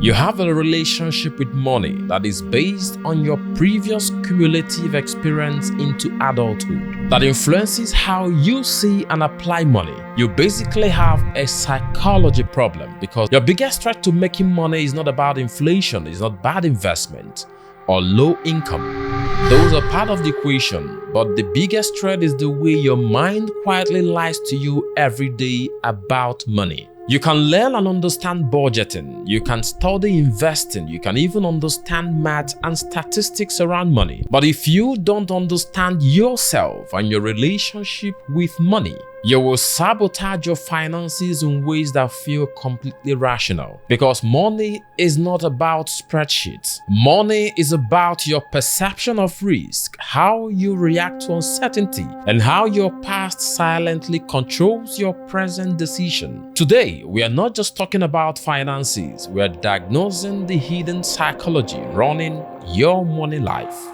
You have a relationship with money that is based on your previous cumulative experience into adulthood that influences how you see and apply money. You basically have a psychology problem because your biggest threat to making money is not about inflation, it's not bad investment or low income. Those are part of the equation, but the biggest threat is the way your mind quietly lies to you every day about money. You can learn and understand budgeting, you can study investing, you can even understand math and statistics around money. But if you don't understand yourself and your relationship with money, you will sabotage your finances in ways that feel completely rational. Because money is not about spreadsheets. Money is about your perception of risk, how you react to uncertainty, and how your past silently controls your present decision. Today, we are not just talking about finances, we are diagnosing the hidden psychology running your money life.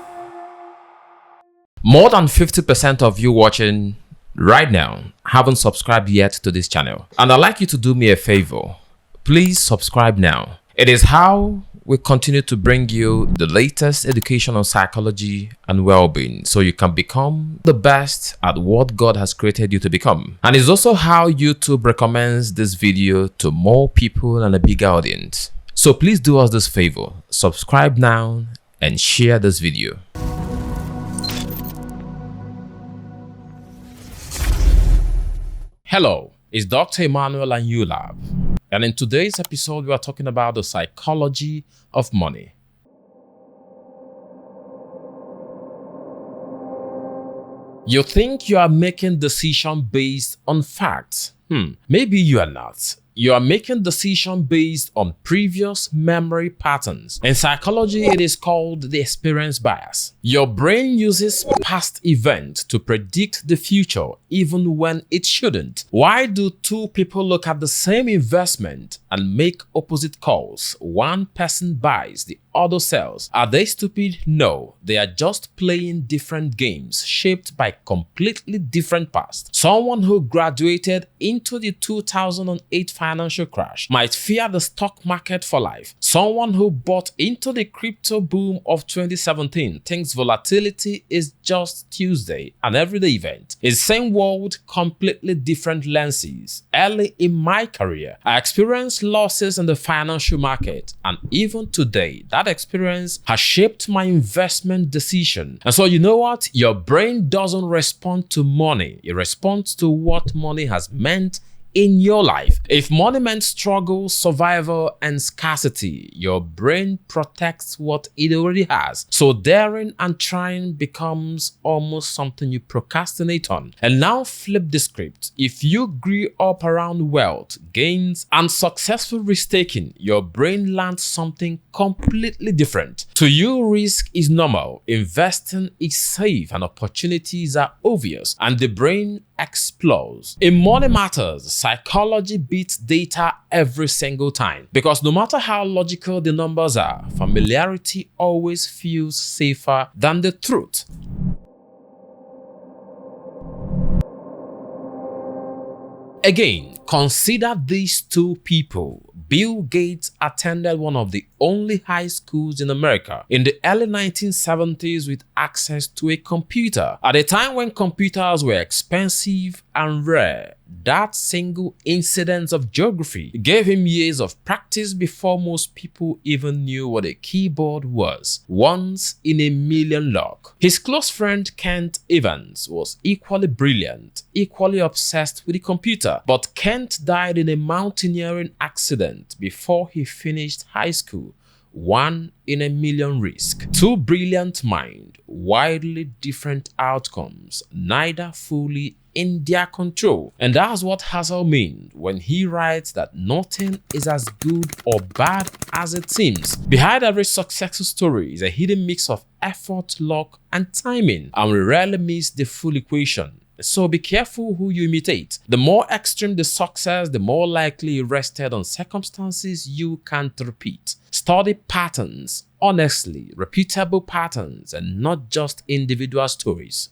More than 50% of you watching right now haven't subscribed yet to this channel, and I'd like you to do me a favor. Please subscribe now. It is how we continue to bring you the latest education on psychology and well-being so you can become the best at what God has created you to become. And it's also how YouTube recommends this video to more people and a bigger audience. So please do us this favor, subscribe now and share this video. Hello, it's Dr. Emmanuel and Ulab, and in today's episode we are talking about the psychology of money. You think you are making decisions based on facts? Maybe you are not. You are making decisions based on previous memory patterns. In psychology, it is called the experience bias. Your brain uses past events to predict the future even when it shouldn't. Why do two people look at the same investment and make opposite calls? One person buys, the other sells. Are they stupid? No, they are just playing different games shaped by completely different past. Someone who graduated into the 2008 financial crash might fear the stock market for life. Someone who bought into the crypto boom of 2017 thinks volatility is just Tuesday, an everyday event. It's same world, completely different lenses. Early in my career, I experienced losses in the financial market, and even today, that experience has shaped my investment decision. And so you know what? Your brain doesn't respond to money. It responds to what money has meant in your life. If money meant struggle, survival, and scarcity, your brain protects what it already has. So daring and trying becomes almost something you procrastinate on. And now flip the script. If you grew up around wealth, gains, and successful risk-taking, your brain learns something completely different. To you, risk is normal, investing is safe, and opportunities are obvious, and the brain explodes. In money matters, psychology beats data every single time, because no matter how logical the numbers are, familiarity always feels safer than the truth. Again, consider these two people. Bill Gates attended one of the only high schools in America in the early 1970s with access to a computer. At a time when computers were expensive and rare, that single incident of geography gave him years of practice before most people even knew what a keyboard was. Once in a million luck. His close friend Kent Evans was equally brilliant, equally obsessed with the computer, but Kent died in a mountaineering accident before he finished high school. One in a million risk. Two brilliant minds, widely different outcomes, neither fully in their control. And that's what Housel means when he writes that nothing is as good or bad as it seems. Behind every successful story is a hidden mix of effort, luck, and timing, and we rarely miss the full equation. So be careful who you imitate. The more extreme the success, the more likely it rested on circumstances you can't repeat. Study patterns, honestly, repeatable patterns, and not just individual stories.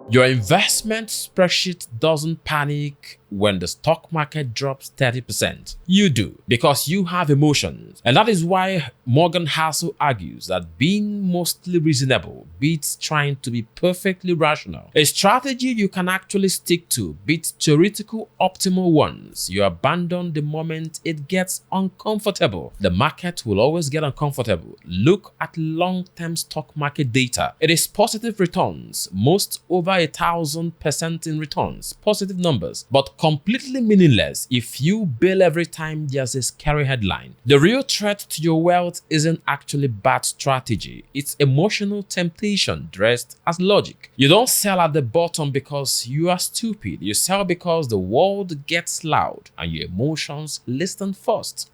Your investment spreadsheet doesn't panic when the stock market drops 30%? You do, because you have emotions. And that is why Morgan Housel argues that being mostly reasonable beats trying to be perfectly rational. A strategy you can actually stick to beats theoretical optimal ones you abandon the moment it gets uncomfortable. The market will always get uncomfortable. Look at long-term stock market data. It is positive returns, most over 1,000% in returns, positive numbers, but completely meaningless if you bail every time there's a scary headline. The real threat to your wealth isn't actually bad strategy, it's emotional temptation dressed as logic. You don't sell at the bottom because you are stupid, you sell because the world gets loud and your emotions listen first.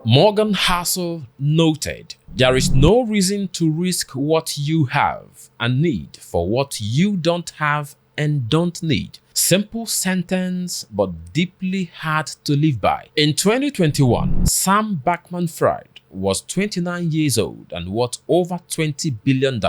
Morgan Housel noted, "There is no reason to risk what you have and need for what you don't have and don't need." Simple sentence, but deeply hard to live by. In 2021, Sam Bankman-Fried was 29 years old and worth over $20 billion.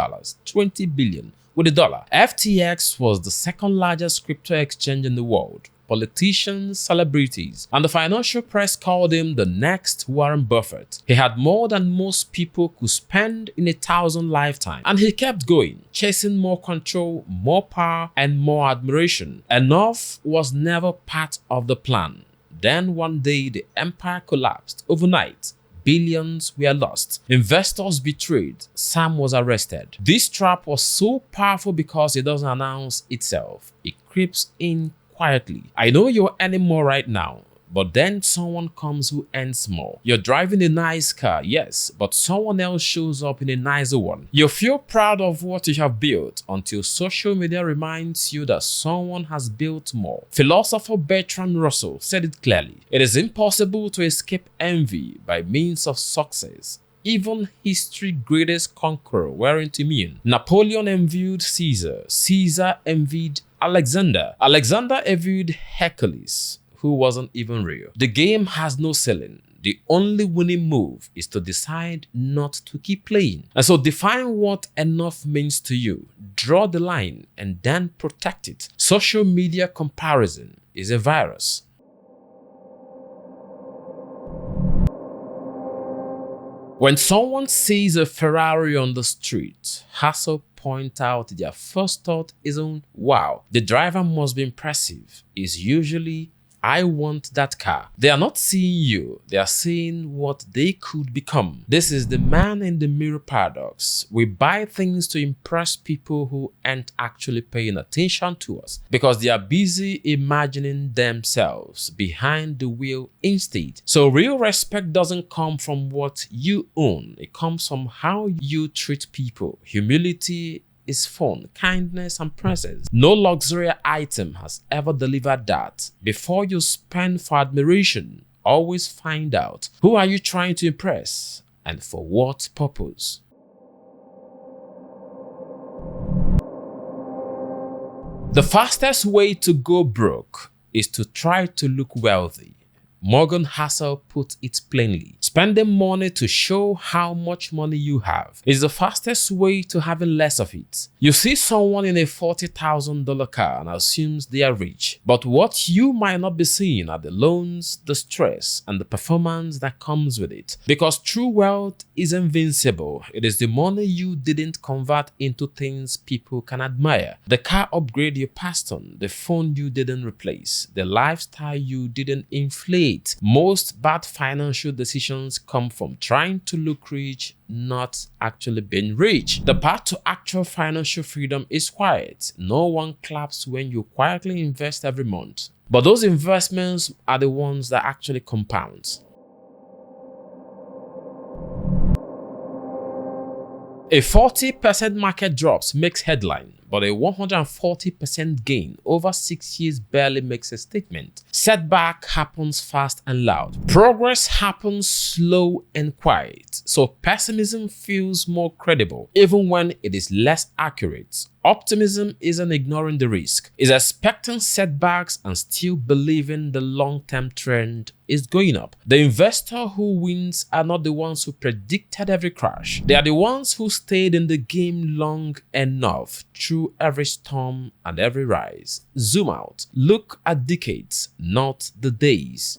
20 billion with a dollar. FTX was the second largest crypto exchange in the world. Politicians, celebrities, and the financial press called him the next Warren Buffett. He had more than most people could spend in 1,000 lifetimes, and he kept going, chasing more control, more power, and more admiration. Enough was never part of the plan. Then one day the empire collapsed overnight. Billions were lost. Investors betrayed. Sam was arrested. This trap was so powerful because it doesn't announce itself. It creeps in quietly. I know you're earning more right now, but then someone comes who earns more. You're driving a nice car, yes, but someone else shows up in a nicer one. You feel proud of what you have built until social media reminds you that someone has built more. Philosopher Bertrand Russell said it clearly. It is impossible to escape envy by means of success. Even history's greatest conqueror weren't immune. Napoleon envied Caesar. Caesar envied Alexander. Alexander envied Hercules, who wasn't even real. The game has no ceiling. The only winning move is to decide not to keep playing. And so define what enough means to you. Draw the line and then protect it. Social media comparison is a virus. When someone sees a Ferrari on the street, Housel point out their first thought isn't, "Wow, the driver must be impressive." It's usually, "I want that car." They are not seeing you, they are seeing what they could become. This is the man in the mirror paradox. We buy things to impress people who aren't actually paying attention to us because they are busy imagining themselves behind the wheel instead. So real respect doesn't come from what you own, it comes from how you treat people. Humility is fun, kindness, and presence. No luxury item has ever delivered that. Before you spend for admiration, always find out, who are you trying to impress and for what purpose? The fastest way to go broke is to try to look wealthy. Morgan Housel put it plainly. Spending money to show how much money you have is the fastest way to having less of it. You see someone in a $40,000 car and assumes they are rich, but what you might not be seeing are the loans, the stress, and the performance that comes with it. Because true wealth is invincible. It is the money you didn't convert into things people can admire. The car upgrade you passed on, the phone you didn't replace, the lifestyle you didn't inflate. Most bad financial decisions come from trying to look rich, not actually being rich. The path to actual financial freedom is quiet. No one claps when you quietly invest every month. But those investments are the ones that actually compound. A 40% market drops makes headline, but a 140% gain over 6 years barely makes a statement. Setback happens fast and loud. Progress happens slow and quiet. So pessimism feels more credible, even when it is less accurate. Optimism isn't ignoring the risk. It's expecting setbacks and still believing the long-term trend is going up. The investor who wins are not the ones who predicted every crash. They are the ones who stayed in the game long enough through through every storm and every rise. Zoom out. Look at decades, not the days.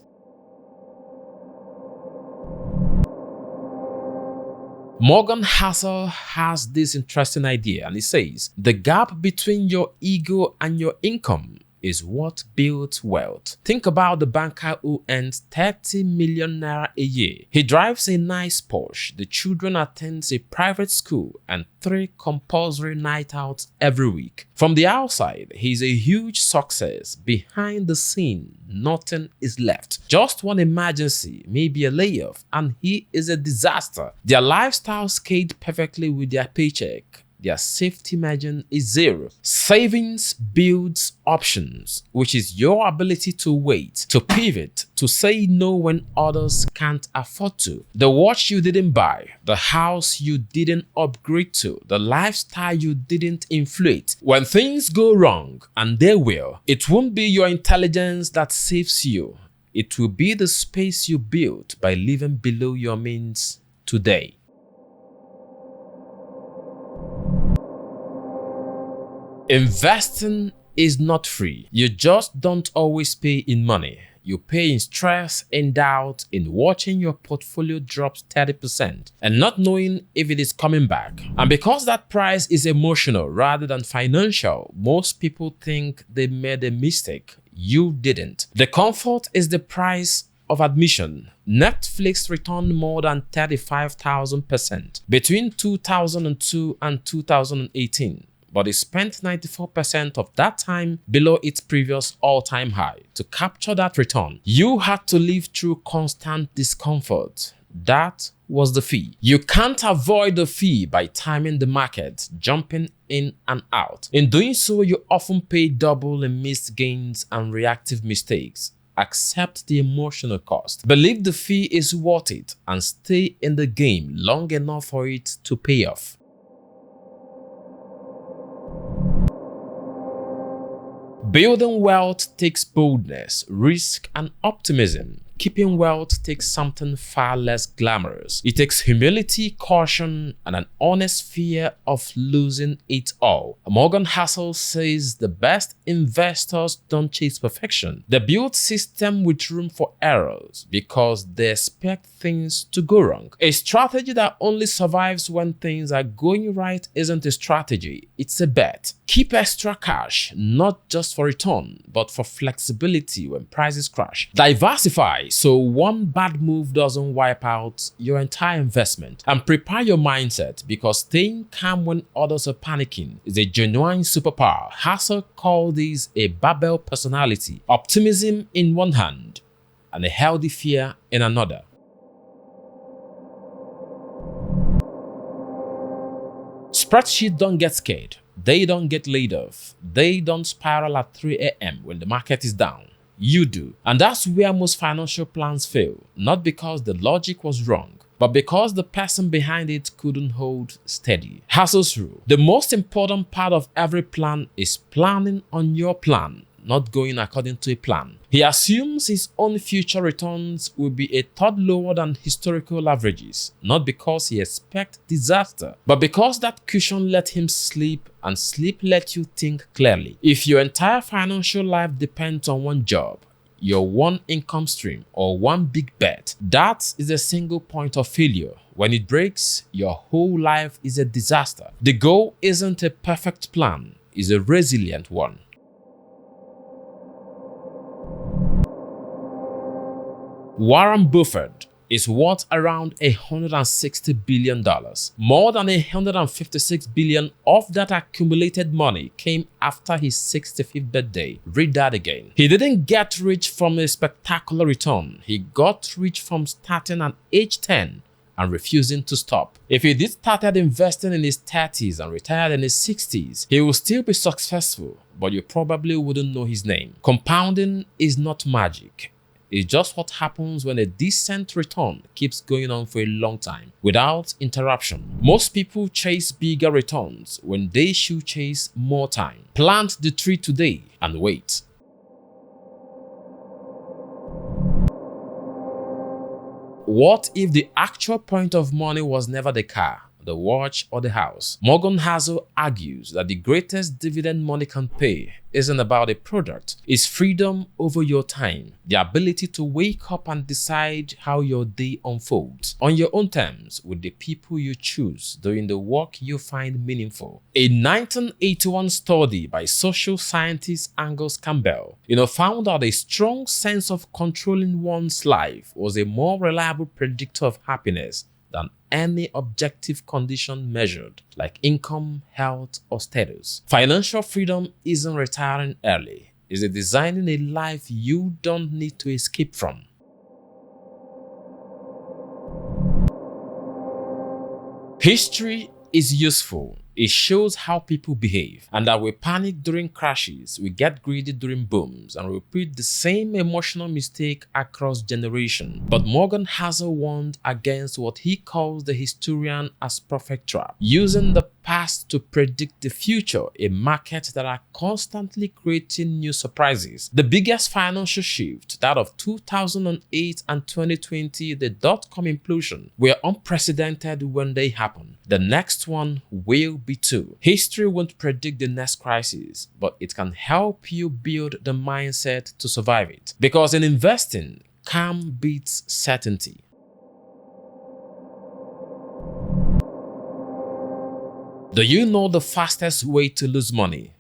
Morgan Housel has this interesting idea, and he says, the gap between your ego and your income is what builds wealth. Think about the banker who earns 30 million naira a year. He drives a nice Porsche, the children attend a private school, and 3 compulsory night outs every week. From the outside, he's a huge success. Behind the scene, nothing is left. Just one emergency, maybe a layoff, and he is a disaster. Their lifestyle scaled perfectly with their paycheck. Their safety margin is 0. Savings builds options, which is your ability to wait, to pivot, to say no when others can't afford to. The watch you didn't buy, the house you didn't upgrade to, the lifestyle you didn't inflate. When things go wrong, and they will, it won't be your intelligence that saves you. It will be the space you built by living below your means today. Investing is not free. You just don't always pay in money. You pay in stress, in doubt, in watching your portfolio drop 30% and not knowing if it is coming back. And because that price is emotional rather than financial, most people think they made a mistake. You didn't. The comfort is the price of admission. Netflix returned more than 35,000% between 2002 and 2018. But it spent 94% of that time below its previous all-time high. To capture that return, you had to live through constant discomfort. That was the fee. You can't avoid the fee by timing the market, jumping in and out. In doing so, you often pay double in missed gains and reactive mistakes. Accept the emotional cost. Believe the fee is worth it and stay in the game long enough for it to pay off. Building wealth takes boldness, risk, and optimism. Keeping wealth takes something far less glamorous. It takes humility, caution, and an honest fear of losing it all. Morgan Housel says the best investors don't chase perfection. They build systems with room for errors because they expect things to go wrong. A strategy that only survives when things are going right isn't a strategy, it's a bet. Keep extra cash, not just for return, but for flexibility when prices crash. Diversify so one bad move doesn't wipe out your entire investment. And prepare your mindset because staying calm when others are panicking is a genuine superpower. Housel called this a barbell personality. Optimism in one hand and a healthy fear in another. Spreadsheets don't get scared. They don't get laid off. They don't spiral at 3 a.m. when the market is down. You do. And that's where most financial plans fail. Not because the logic was wrong, but because the person behind it couldn't hold steady. Housel's rule. The most important part of every plan is planning on your plan, not going according to a plan. He assumes his own future returns will be a third lower than historical averages, not because he expects disaster, but because that cushion let him sleep, and sleep let you think clearly. If your entire financial life depends on one job, your one income stream, or one big bet, that is a single point of failure. When it breaks, your whole life is a disaster. The goal isn't a perfect plan, it's a resilient one. Warren Buffett is worth around $160 billion. More than $156 billion of that accumulated money came after his 65th birthday. Read that again. He didn't get rich from a spectacular return. He got rich from starting at age 10 and refusing to stop. If he did started investing in his 30s and retired in his 60s, he will still be successful, but you probably wouldn't know his name. Compounding is not magic. It's just what happens when a decent return keeps going on for a long time without interruption. Most people chase bigger returns when they should chase more time. Plant the tree today and wait. What if the actual point of money was never the car, the watch, or the house. Morgan Housel argues that the greatest dividend money can pay isn't about a product, it's freedom over your time, the ability to wake up and decide how your day unfolds on your own terms with the people you choose doing the work you find meaningful. A 1981 study by social scientist Angus Campbell, found that a strong sense of controlling one's life was a more reliable predictor of happiness than any objective condition measured, like income, health, or status. Financial freedom isn't retiring early. It's designing a life you don't need to escape from. History is useful. It shows how people behave, and that we panic during crashes, we get greedy during booms, and repeat the same emotional mistake across generations. But Morgan Housel warned against what he calls the historian as perfect trap, using the past to predict the future, a market that are constantly creating new surprises. The biggest financial shift, that of 2008 and 2020, the dot-com implosion, were unprecedented when they happened. The next one will be too. History won't predict the next crisis, but it can help you build the mindset to survive it. Because in investing, calm beats certainty. Do you know the fastest way to lose money?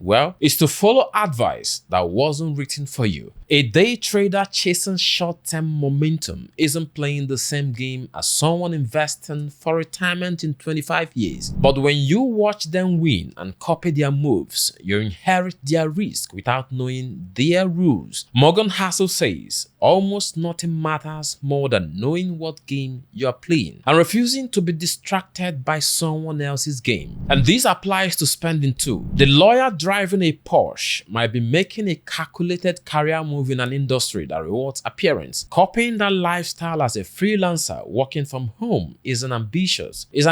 Well, it's to follow advice that wasn't written for you. A day trader chasing short-term momentum isn't playing the same game as someone investing for retirement in 25 years. But when you watch them win and copy their moves, you inherit their risk without knowing their rules. Morgan Housel says, almost nothing matters more than knowing what game you are playing and refusing to be distracted by someone else's game. And this applies to spending too. The lawyer driving a Porsche might be making a calculated career move in an industry that rewards appearance. Copying that lifestyle as a freelancer working from home is an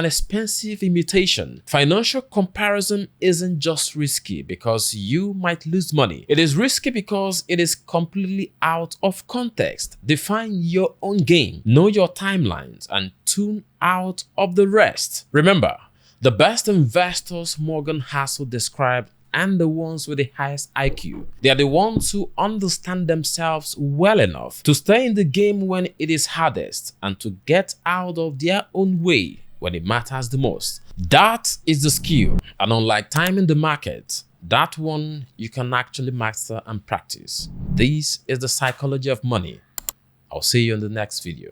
expensive imitation. Financial comparison isn't just risky because you might lose money. It is risky because it is completely out of context. Define your own game, know your timelines, and tune out of the rest. Remember, the best investors Morgan Housel described and the ones with the highest IQ. They are the ones who understand themselves well enough to stay in the game when it is hardest and to get out of their own way when it matters the most. That is the skill, and unlike timing the market, that one you can actually master and practice. This is the psychology of money. I'll see you in the next video.